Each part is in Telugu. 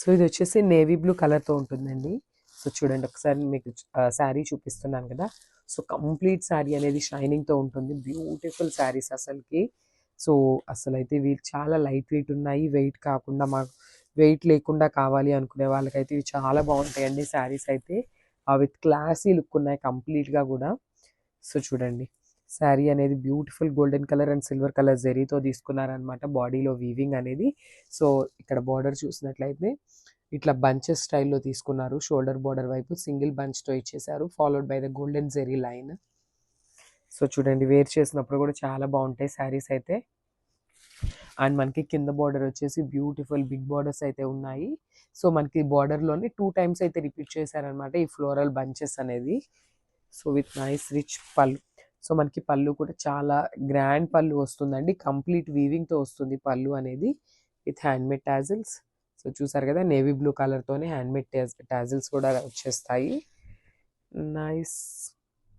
సో ఇది వచ్చేసి నేవీ బ్లూ కలర్తో ఉంటుందండి. సో చూడండి ఒకసారి మీకు శారీ చూపిస్తున్నాను కదా. సో కంప్లీట్ శారీ అనేది షైనింగ్తో ఉంటుంది. బ్యూటిఫుల్ శారీస్ అసలుకి. సో అసలైతే ఇవి చాలా లైట్ వెయిట్ ఉన్నాయి. వెయిట్ కాకుండా మాకు వెయిట్ లేకుండా కావాలి అనుకునే వాళ్ళకైతే ఇవి చాలా బాగుంటాయండి శారీస్ అయితే. విత్ క్లాసీ లుక్ ఉన్నాయి కంప్లీట్గా కూడా. సో చూడండి శారీ అనేది beautiful golden colour and silver colour జెరీతో తీసుకున్నారనమాట బాడీలో వీవింగ్ అనేది. సో ఇక్కడ బార్డర్ చూసినట్లయితే ఇట్లా బంచెస్ స్టైల్లో తీసుకున్నారు. షోల్డర్ బార్డర్ వైపు సింగిల్ బంచ్తో ఇచ్చేసారు, followed by the golden zari line. So చూడండి వేర్ చేసినప్పుడు కూడా చాలా బాగుంటాయి శారీస్ అయితే. అండ్ మనకి కింద బార్డర్ వచ్చేసి బ్యూటిఫుల్ బిగ్ బార్డర్స్ అయితే ఉన్నాయి. సో మనకి బార్డర్లోనే 2 టైమ్స్ అయితే రిపీట్ చేశారనమాట ఈ ఫ్లోరల్ బంచెస్ అనేది. సో విత్ నైస్ రిచ్ పళ్ళు. సో మనకి పళ్ళు కూడా చాలా గ్రాండ్ పళ్ళు వస్తుందండి. కంప్లీట్ వీవింగ్తో వస్తుంది పళ్ళు అనేది విత్ హ్యాండ్మేడ్ టాజిల్స్. సో చూసారు కదా నేవీ బ్లూ కలర్తోనే హ్యాండ్మేడ్ టాజిల్స్ కూడా వచ్చేస్తాయి. Nice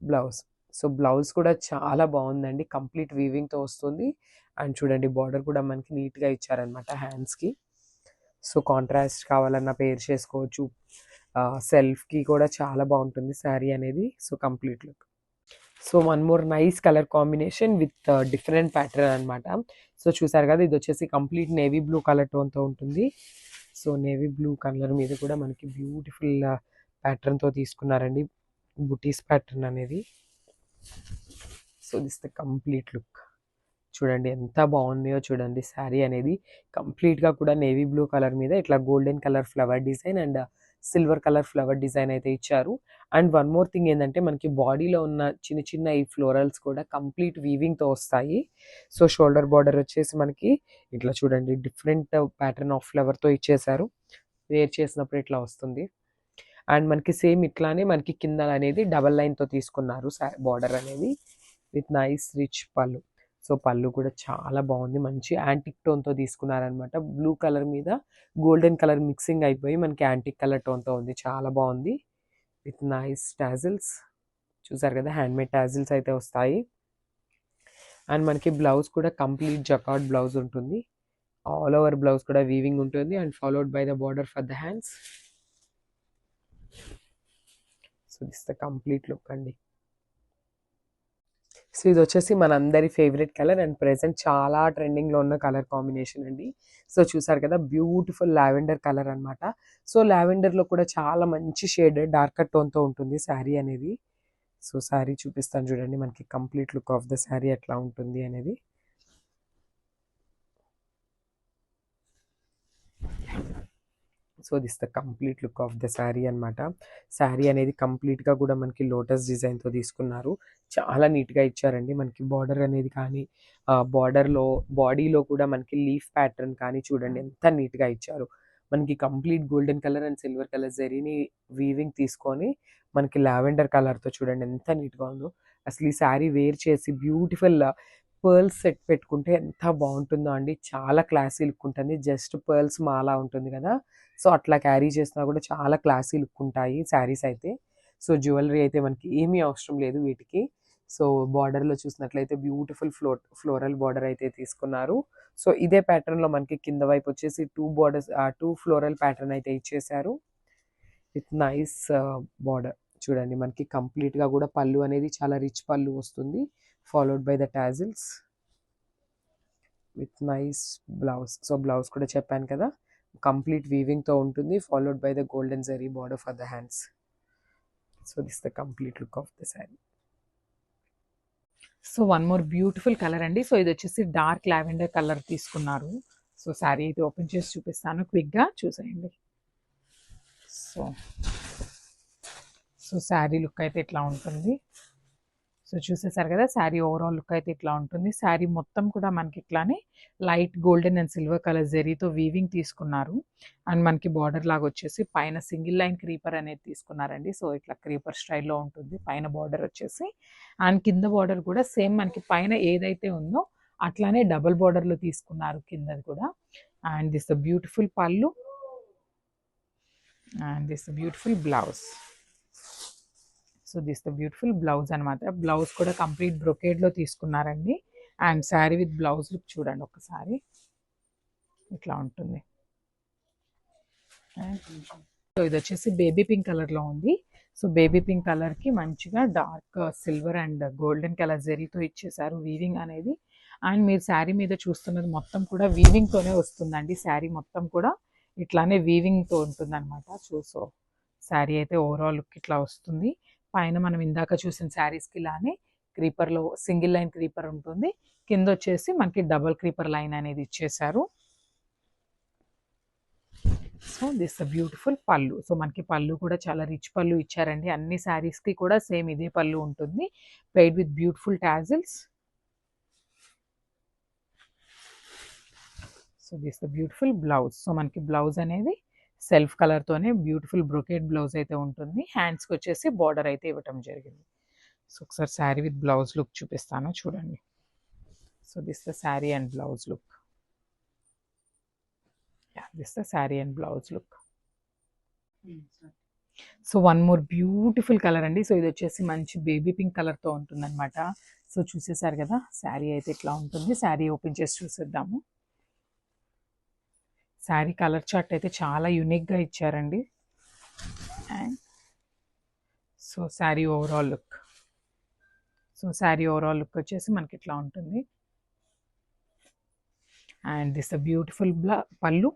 blouse. సో బ్లౌజ్ కూడా చాలా బాగుందండి, కంప్లీట్ వీవింగ్తో వస్తుంది. అండ్ చూడండి బార్డర్ కూడా మనకి నీట్గా ఇచ్చారనమాట హ్యాండ్స్కి. సో కాంట్రాస్ట్ కావాలన్నా పేర్ చేసుకోవచ్చు. సెల్ఫ్కి కూడా చాలా బాగుంటుంది శారీ అనేది. So complete look. So one more nice colour combination with different pattern అనమాట. సో చూసారు కదా ఇది వచ్చేసి కంప్లీట్ నేవీ బ్లూ కలర్ టోన్తో ఉంటుంది. సో నేవీ బ్లూ కలర్ మీద కూడా మనకి బ్యూటిఫుల్ ప్యాటర్న్తో తీసుకున్నారండి బుటీస్ ప్యాటర్న్ అనేది. So this the complete look. చూడండి ఎంత బాగుందో చూడండి శారీ అనేది. కంప్లీట్గా కూడా నేవీ బ్లూ కలర్ మీద ఇట్లా golden colour flower design and silver colour flower design అయితే ఇచ్చారు. అండ్ వన్ మోర్ థింగ్ ఏంటంటే మనకి బాడీలో ఉన్న చిన్న చిన్న ఈ ఫ్లోరల్స్ కూడా కంప్లీట్ వీవింగ్తో వస్తాయి. సో షోల్డర్ బార్డర్ వచ్చేసి మనకి ఇట్లా చూడండి డిఫరెంట్ ప్యాటర్న్ ఆఫ్ ఫ్లవర్తో ఇచ్చేసారు. వేర్ చేసినప్పుడు ఇట్లా వస్తుంది. అండ్ మనకి సేమ్ ఇట్లానే మనకి కింద అనేది డబల్ లైన్తో తీసుకున్నారు బార్డర్ అనేది విత్ నైస్ రిచ్ పళ్ళు. సో పళ్ళు కూడా చాలా బాగుంది, మంచి యాంటిక్ టోన్తో తీసుకున్నారనమాట. బ్లూ కలర్ మీద గోల్డెన్ కలర్ మిక్సింగ్ అయిపోయి మనకి యాంటిక్ కలర్ టోన్తో ఉంది, చాలా బాగుంది విత్ నైస్ టాజిల్స్. చూసారు కదా హ్యాండ్మేడ్ టాజిల్స్ అయితే వస్తాయి. అండ్ మనకి బ్లౌజ్ కూడా కంప్లీట్ జకార్డ్ బ్లౌజ్ ఉంటుంది. ఆల్ ఓవర్ బ్లౌజ్ కూడా వీవింగ్ ఉంటుంది and followed by the border for the hands. So this the complete look అండి. సో ఇది వచ్చేసి మనందరి ఫేవరెట్ కలర్ అండ్ ప్రెసెంట్ చాలా ట్రెండింగ్లో ఉన్న కలర్ కాంబినేషన్ అండి. సో చూసారు కదా బ్యూటిఫుల్ లావెండర్ కలర్ అనమాట. సో లావెండర్లో కూడా చాలా మంచి షేడ్ డార్కర్ టోన్తో ఉంటుంది శారీ అనేది. సో శారీ చూపిస్తాను చూడండి మనకి complete look of the sari ఎట్లా ఉంటుంది అనేది. So this the complete look of the sari అనమాట. శారీ అనేది కంప్లీట్గా కూడా మనకి లోటస్ డిజైన్తో తీసుకున్నారు. చాలా నీట్గా ఇచ్చారండి. మనకి బార్డర్ అనేది కానీ బార్డర్లో బాడీలో కూడా మనకి లీఫ్ ప్యాటర్న్ కానీ చూడండి ఎంత నీట్గా ఇచ్చారు. మనకి complete golden colour and silver colour జరీని వీవింగ్ తీసుకొని మనకి లావెండర్ కలర్తో చూడండి ఎంత నీట్గా ఉందో. అసలు ఈ శారీ వేర్ చేసి బ్యూటిఫుల్ పర్ల్స్ సెట్ పెట్టుకుంటే ఎంత బాగుంటుందో అండి. చాలా క్లాసీ లుక్ ఉంటుంది. జస్ట్ పర్ల్స్ మాలా ఉంటుంది కదా, సో అట్లా క్యారీ చేసినా కూడా చాలా క్లాసీ లుక్ ఉంటాయి శారీస్ అయితే. సో జ్యువెలరీ అయితే మనకి ఏమీ అవసరం లేదు వీటికి. సో బార్డర్లో చూసినట్లయితే బ్యూటిఫుల్ ఫ్లోరల్ బార్డర్ అయితే తీసుకున్నారు. సో ఇదే ప్యాటర్న్లో మనకి కింద వైపు వచ్చేసి 2 ఫ్లోరల్ ప్యాటర్న్ అయితే ఇచ్చేసారు విత్ నైస్ బార్డర్. చూడండి మనకి కంప్లీట్గా కూడా పళ్ళు అనేది చాలా రిచ్ పళ్ళు వస్తుంది, followed by the tassels with nice blouse. So blouse కూడా చెప్పాను కదా కంప్లీట్ వీవింగ్తో ఉంటుంది, followed by the golden zari border for the hands. So this the complete look of the sari. So one more beautiful colour అండి. సో ఇది వచ్చేసి డార్క్ లావెండర్ కలర్ తీసుకున్నారు. సో శారీ అయితే ఓపెన్ చేసి చూపిస్తాను, క్విక్గా చూసేయండి. సో శారీ లుక్ అయితే ఇట్లా ఉంటుంది. సో చూసేసారు కదా శారీ ఓవరాల్ లుక్ అయితే ఇట్లా ఉంటుంది. శారీ మొత్తం కూడా మనకి ఇట్లానే light golden and silver colour జరీతో వీవింగ్ తీసుకున్నారు. అండ్ మనకి బార్డర్ లాగా వచ్చేసి పైన సింగిల్ లైన్ క్రీపర్ అనేది తీసుకున్నారండి. సో ఇట్లా క్రీపర్ స్టైల్లో ఉంటుంది పైన బార్డర్ వచ్చేసి. అండ్ కింద బార్డర్ కూడా సేమ్ మనకి పైన ఏదైతే ఉందో అట్లానే డబుల్ బార్డర్లో తీసుకున్నారు కిందది కూడా. And this the beautiful pallu and this the beautiful blouse. So this the beautiful blouse అనమాట. బ్లౌజ్ కూడా కంప్లీట్ బ్రొకేడ్లో తీసుకున్నారండి. And sari with blouse look చూడండి ఒకసారి ఇట్లా ఉంటుంది. సో ఇది వచ్చేసి బేబీ పింక్ కలర్లో ఉంది. సో బేబీ పింక్ కలర్కి మంచిగా dark silver and golden colour జరీతో ఇచ్చేసారు వీవింగ్ అనేది. అండ్ మీరు శారీ మీద చూస్తున్నది మొత్తం కూడా వీవింగ్తోనే వస్తుందండి. శారీ మొత్తం కూడా ఇట్లానే వీవింగ్తో ఉంటుంది అనమాట. సో శారీ అయితే ఓవరాల్ లుక్ ఇట్లా వస్తుంది. పైన మనం ఇందాక చూసిన శారీస్కి ఇలానే క్రీపర్లో సింగిల్ లైన్ క్రీపర్ ఉంటుంది. కింద వచ్చేసి మనకి డబుల్ క్రీపర్ లైన్ అనేది ఇచ్చేసారు. సో దిస్ బ్యూటిఫుల్ పళ్ళు. సో మనకి పళ్ళు కూడా చాలా రిచ్ పళ్ళు ఇచ్చారండి. అన్ని శారీస్కి కూడా సేమ్ ఇదే పళ్ళు ఉంటుంది, paid with beautiful tassels. So this beautiful blouse. So మనకి బ్లౌజ్ అనేది సెల్ఫ్ కలర్తోనే బ్యూటిఫుల్ బ్రొకేట్ బ్లౌజ్ అయితే ఉంటుంది. హ్యాండ్స్కి వచ్చేసి బార్డర్ అయితే ఇవ్వటం జరిగింది. సో ఒకసారి శారీ విత్ బ్లౌజ్ లుక్ చూపిస్తాను చూడండి. So this the sari and blouse look. This is the saree and blouse look. So one more beautiful colour అండి. సో ఇది వచ్చేసి మంచి బేబీ పింక్ కలర్తో ఉంటుంది అనమాట. సో చూసేసారు కదా శారీ అయితే ఇట్లా ఉంటుంది. శారీ ఓపెన్ చేసి చూసేద్దాము. శారీ కలర్ చార్ట్ అయితే చాలా యూనిక్గా ఇచ్చారండి. And so sari overall look. So sari overall look వచ్చేసి మనకి ఇట్లా ఉంటుంది. అండ్ దిస్ బ్యూటిఫుల్ పళ్ళు.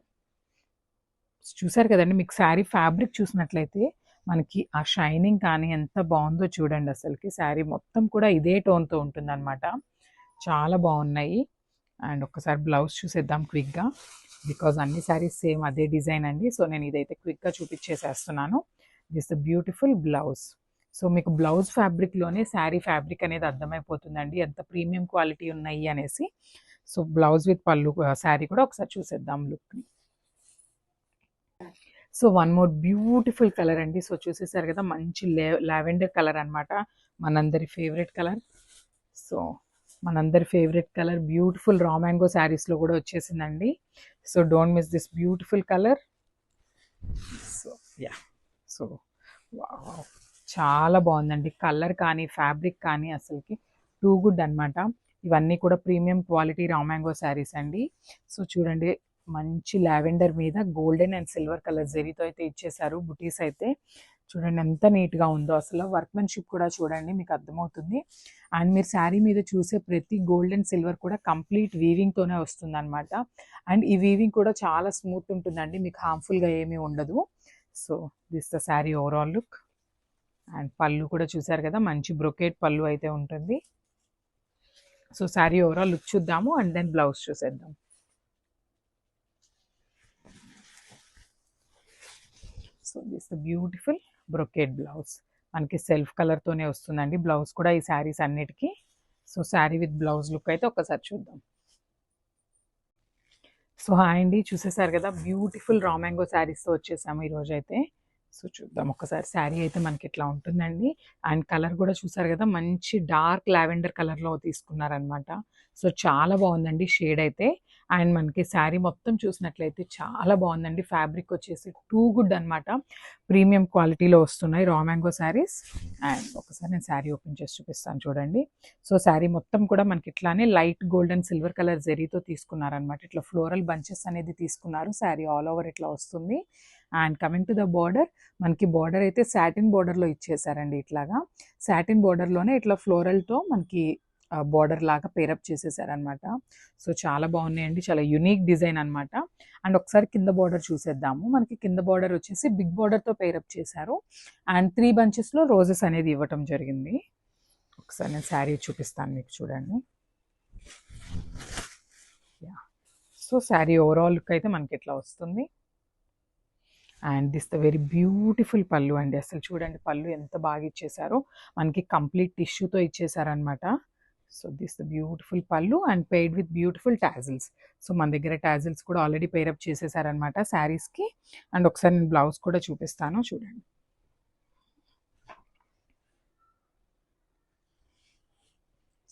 చూసారు కదండి, మీకు శారీ ఫ్యాబ్రిక్ చూసినట్లయితే మనకి ఆ షైనింగ్ కానీ ఎంత బాగుందో చూడండి. అసలుకి శారీ మొత్తం కూడా ఇదే టోన్తో ఉంటుంది అనమాట. చాలా బాగున్నాయి. అండ్ ఒక్కసారి బ్లౌజ్ చూసేద్దాం క్విక్గా, బికాజ్ అన్ని శారీస్ సేమ్ అదే డిజైన్ అండి. సో నేను ఇదైతే క్విక్గా చూపించేసేస్తున్నాను. This beautiful blouse. సో మీకు బ్లౌజ్ ఫ్యాబ్రిక్లోనే శారీ ఫ్యాబ్రిక్ అనేది అర్థమైపోతుందండి ఎంత ప్రీమియం క్వాలిటీ ఉన్నాయి అనేసి. సో బ్లౌజ్ విత్ పళ్ళు శారీ కూడా ఒకసారి చూసేద్దాం లుక్ని. So one more beautiful colour అండి. సో చూసేసారు కదా, మంచి లావెండర్ కలర్ అనమాట, మనందరి ఫేవరెట్ కలర్. సో మనందరి favourite colour beautiful raw mango శారీస్లో కూడా వచ్చేసిందండి. So don't miss this beautiful colour. So yeah, so చాలా బాగుందండి కలర్ కానీ ఫ్యాబ్రిక్ కానీ అసలుకి టూ గుడ్ అనమాట. ఇవన్నీ కూడా premium quality raw mango saris అండి. సో చూడండి, మంచి లావెండర్ మీద గోల్డెన్ అండ్ సిల్వర్ కలర్ జరీతో అయితే ఇచ్చేసారు. బుటీస్ అయితే చూడండి ఎంత నీట్గా ఉందో. అసలు వర్క్మెన్షిప్ కూడా చూడండి, మీకు అర్థమవుతుంది. అండ్ మీరు శారీ మీద చూసే ప్రతి గోల్డ్ అండ్ సిల్వర్ కూడా కంప్లీట్ వీవింగ్తోనే వస్తుంది అనమాట. అండ్ ఈ వీవింగ్ కూడా చాలా స్మూత్ ఉంటుందండి, మీకు హార్మ్ఫుల్గా ఏమీ ఉండదు. So this the sari overall look. And పళ్ళు కూడా చూసారు కదా, మంచి బ్రొకేట్ పళ్ళు అయితే ఉంటుంది. సో శారీ ఓవరాల్ లుక్ చూద్దాము అండ్ దెన్ బ్లౌజ్ చూసేద్దాం. So this beautiful brocade blouse. మనకి సెల్ఫ్ కలర్తోనే వస్తుందండి బ్లౌజ్ కూడా ఈ శారీస్ అన్నిటికీ. So sari with blouse look అయితే ఒకసారి చూద్దాం. సో హాయ్ అండి, చూసేసారు కదా బ్యూటిఫుల్ రా మ్యాంగో శారీస్తో వచ్చేసాము ఈరోజు అయితే. సో చూద్దాం ఒకసారి శారీ అయితే మనకి ఇట్లా ఉంటుందండి. అండ్ కలర్ కూడా చూసారు కదా, మంచి డార్క్ లావెండర్ కలర్లో తీసుకున్నారనమాట. సో చాలా బాగుందండి షేడ్ అయితే. అండ్ మనకి శారీ మొత్తం చూసినట్లయితే చాలా బాగుందండి. ఫ్యాబ్రిక్ వచ్చేసి టూ గుడ్ అనమాట, ప్రీమియం క్వాలిటీలో వస్తున్నాయి రా మ్యాంగో శారీస్. అండ్ ఒకసారి నేను శారీ ఓపెన్ చేసి చూపిస్తాను చూడండి. సో శారీ మొత్తం కూడా మనకి ఇట్లానే light gold and silver colour జరీతో తీసుకున్నారనమాట. ఇట్లా ఫ్లోరల్ బంచెస్ అనేది తీసుకున్నారు. శారీ ఆల్ ఓవర్ ఇట్లా వస్తుంది. And coming to the border, మనకి బార్డర్ అయితే సాటిన్ బార్డర్లో ఇచ్చేసారండి. ఇట్లాగా సాటిన్ బార్డర్లోనే ఇట్లా ఫ్లోరల్తో మనకి బార్డర్ లాగా పేరప్ చేసేసారనమాట. సో చాలా బాగున్నాయండి, చాలా యునిక్ డిజైన్ అనమాట. అండ్ ఒకసారి కింద బార్డర్ చూసేద్దాము. మనకి కింద బార్డర్ వచ్చేసి బిగ్ బార్డర్తో పేరప్ చేశారు. అండ్ 3 బంచెస్లో రోజెస్ అనేది ఇవ్వటం జరిగింది. ఒకసారి నేను శారీ చూపిస్తాను మీకు చూడండి. Yeah, so sari overall look అయితే మనకి ఇట్లా వస్తుంది. And this the very beautiful pallu అండి. అసలు చూడండి పళ్ళు ఎంత బాగా ఇచ్చేసారో, మనకి కంప్లీట్ టిష్యూతో ఇచ్చేసారనమాట. So this the beautiful pallu and paid with beautiful tassels. So మన దగ్గర టాజిల్స్ కూడా ఆల్రెడీ పేరప్ చేసేసారనమాట శారీస్కి. అండ్ ఒకసారి నేను బ్లౌజ్ కూడా చూపిస్తాను చూడండి.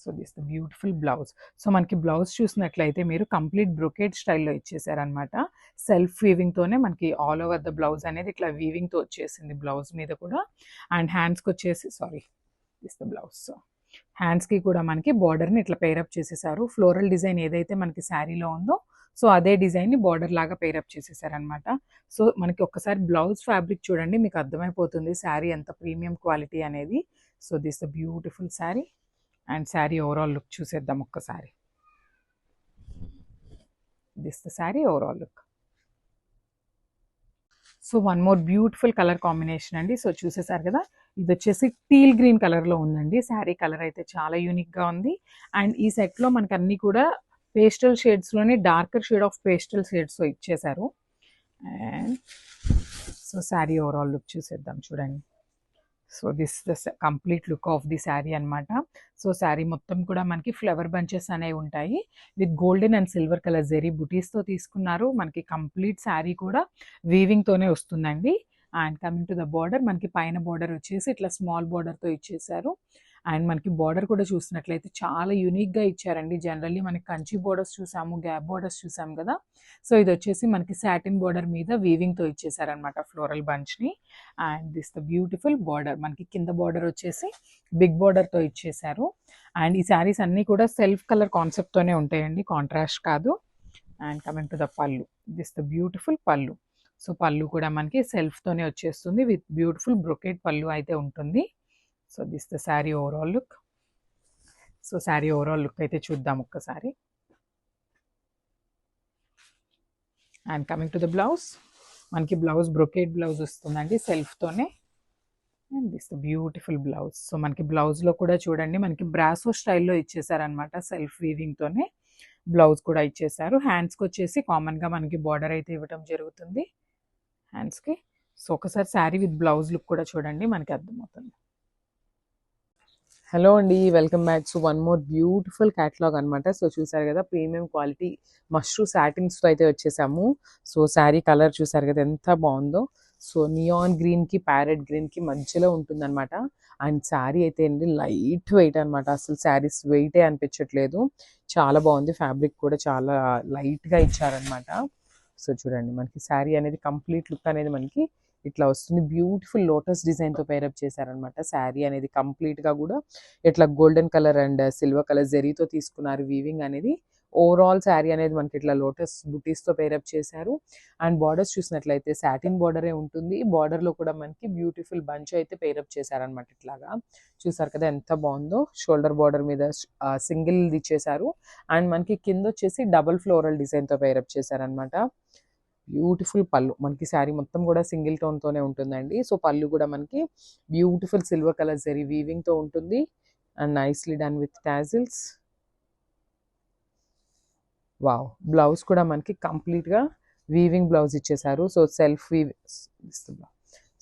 So this the beautiful blouse. So మనకి బ్లౌజ్ చూసినట్లయితే మీరు కంప్లీట్ బ్రొకేట్ స్టైల్లో ఇచ్చేసారనమాట. సెల్ఫ్ వీవింగ్తోనే మనకి ఆల్ ఓవర్ ద బ్లౌజ్ అనేది ఇట్లా వీవింగ్తో వచ్చేసింది బ్లౌజ్ మీద కూడా. అండ్ హ్యాండ్స్కి వచ్చేసి దిస్ ద బ్లౌజ్. సో హ్యాండ్స్కి కూడా మనకి బార్డర్ని ఇట్లా పేరప్ చేసేసారు. ఫ్లోరల్ డిజైన్ ఏదైతే మనకి శారీలో ఉందో సో అదే డిజైన్ని బార్డర్ లాగా పేరప్ చేసేసారనమాట. సో మనకి ఒక్కసారి బ్లౌజ్ ఫ్యాబ్రిక్ చూడండి, మీకు అర్థమైపోతుంది శారీ ఎంత ప్రీమియం క్వాలిటీ అనేది. So this the beautiful sari. And sari overall look చూసేద్దాం ఒక్కసారి. This the sari overall look. So one more beautiful colour combination అండి. సో చూసేసారు కదా, ఇది వచ్చేసి టీల్ గ్రీన్ కలర్లో ఉందండి. శారీ కలర్ అయితే చాలా యూనిక్గా ఉంది. అండ్ ఈ సెట్లో మనకు అన్నీ కూడా పేస్టల్ షేడ్స్లోనే డార్కర్ షేడ్ ఆఫ్ పేస్టల్ షేడ్స్తో ఇచ్చేసారు. And so sari overall look చూసేద్దాం చూడండి. So this the complete look of the sari అనమాట. సో శారీ మొత్తం కూడా మనకి ఫ్లవర్ బంచెస్ అనేవి ఉంటాయి. With golden and silver colour zari బుటీస్తో తీసుకున్నారు. మనకి కంప్లీట్ శారీ కూడా వీవింగ్తోనే వస్తుందండి. And coming to the border, మనకి పైన బార్డర్ వచ్చేసి ఇట్లా స్మాల్ బార్డర్తో ఇచ్చేసారు. అండ్ మనకి బార్డర్ కూడా చూసినట్లయితే చాలా యూనిక్గా ఇచ్చారండి. జనరల్లీ మనకి కంచి బార్డర్స్ చూసాము, గ్యాప్ బార్డర్స్ చూసాము కదా. సో ఇది వచ్చేసి మనకి సాటిన్ బార్డర్ మీద వీవింగ్తో ఇచ్చేసారనమాట ఫ్లోరల్ బంచ్ని. And this the beautiful border, మనకి కింద బార్డర్ వచ్చేసి బిగ్ బార్డర్తో ఇచ్చేసారు. అండ్ ఈ శారీస్ అన్నీ కూడా సెల్ఫ్ కలర్ కాన్సెప్ట్తోనే ఉంటాయండి, కాంట్రాస్ట్ కాదు. అండ్ కమింగ్ టు ద పళ్ళు, దిస్ ద బ్యూటిఫుల్ పళ్ళు. సో పళ్ళు కూడా మనకి సెల్ఫ్తోనే వచ్చేస్తుంది, విత్ బ్యూటిఫుల్ బ్రొకేట్ పళ్ళు అయితే ఉంటుంది. So this the sari overall look. So sari overall look అయితే చూద్దాం ఒక్కసారి. And coming to the blouse, మనకి బ్లౌజ్ బ్రొకేట్ బ్లౌజ్ వస్తుందండి సెల్ఫ్తోనే. And this the beautiful blouse. So మనకి బ్లౌజ్లో కూడా చూడండి, మనకి బ్రాసో స్టైల్లో ఇచ్చేసారనమాట, సెల్ఫ్ వీవింగ్తోనే బ్లౌజ్ కూడా ఇచ్చేసారు. హ్యాండ్స్కి వచ్చేసి కామన్గా మనకి బార్డర్ అయితే ఇవ్వడం జరుగుతుంది హ్యాండ్స్కి. సో ఒకసారి శారీ విత్ బ్లౌజ్ లుక్ కూడా చూడండి, మనకి అర్థమవుతుంది. హలో అండి, welcome back. So one more beautiful catalogue అనమాట. సో చూసారు కదా, ప్రీమియం క్వాలిటీ మష్రూ సాటిన్స్తో అయితే వచ్చేసాము. సో శారీ కలర్ చూసారు కదా ఎంత బాగుందో. సో నియాన్ గ్రీన్కి ప్యారెట్ గ్రీన్కి మధ్యలో ఉంటుందన్నమాట. అండ్ శారీ అయితే అండి లైట్ వెయిట్ అనమాట, అసలు శారీస్ వెయిటే అనిపించట్లేదు. చాలా బాగుంది, ఫ్యాబ్రిక్ కూడా చాలా లైట్గా ఇచ్చారనమాట. సో చూడండి, మనకి శారీ అనేది కంప్లీట్ లుక్ అనేది మనకి ఇట్లా వస్తుంది. బ్యూటిఫుల్ లోటస్ డిజైన్తో పేరప్ చేశారనమాట. శారీ అనేది కంప్లీట్గా కూడా ఇట్లా golden colour and silver colour జెరీతో తీసుకున్నారు వీవింగ్ అనేది. ఓవరాల్ శారీ అనేది మనకి ఇట్లా లోటస్ బుటీస్తో పేరప్ చేశారు. అండ్ బార్డర్స్ చూసినట్లయితే సాటిన్ బార్డరే ఉంటుంది. బార్డర్లో కూడా మనకి బ్యూటిఫుల్ బంచ్ అయితే పేరప్ చేశారనమాట. ఇట్లాగా చూసారు కదా ఎంత బాగుందో. షోల్డర్ బార్డర్ మీద సింగిల్ ఇచ్చేసారు. అండ్ మనకి కింద వచ్చేసి డబుల్ ఫ్లోరల్ డిజైన్తో పేరప్ చేశారనమాట. బ్యూటిఫుల్ పళ్ళు, మనకి శారీ మొత్తం కూడా సింగిల్ టోన్తోనే ఉంటుందండి. సో పళ్ళు కూడా మనకి బ్యూటిఫుల్ సిల్వర్ కలర్ జరీ వీవింగ్తో ఉంటుంది. And nicely done with tassels. Wow, blouse కూడా మనకి కంప్లీట్గా వీవింగ్ బ్లౌజ్ ఇచ్చేసారు. సో సెల్ఫ్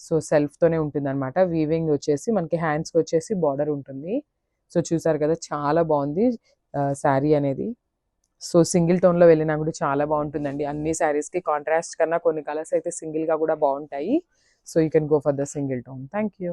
సో సెల్ఫ్తోనే ఉంటుంది అనమాట. వీవింగ్ వచ్చేసి మనకి హ్యాండ్స్కి వచ్చేసి బార్డర్ ఉంటుంది. సో చూసారు కదా, చాలా బాగుంది శారీ అనేది. సో సింగిల్ టోన్లో వెళ్ళినా కూడా చాలా బాగుంటుందండి. అన్ని శారీస్కి కాంట్రాస్ట్ కన్నా కొన్ని కలర్స్ అయితే సింగిల్గా కూడా బాగుంటాయి. So you can go for the single tone. Thank you.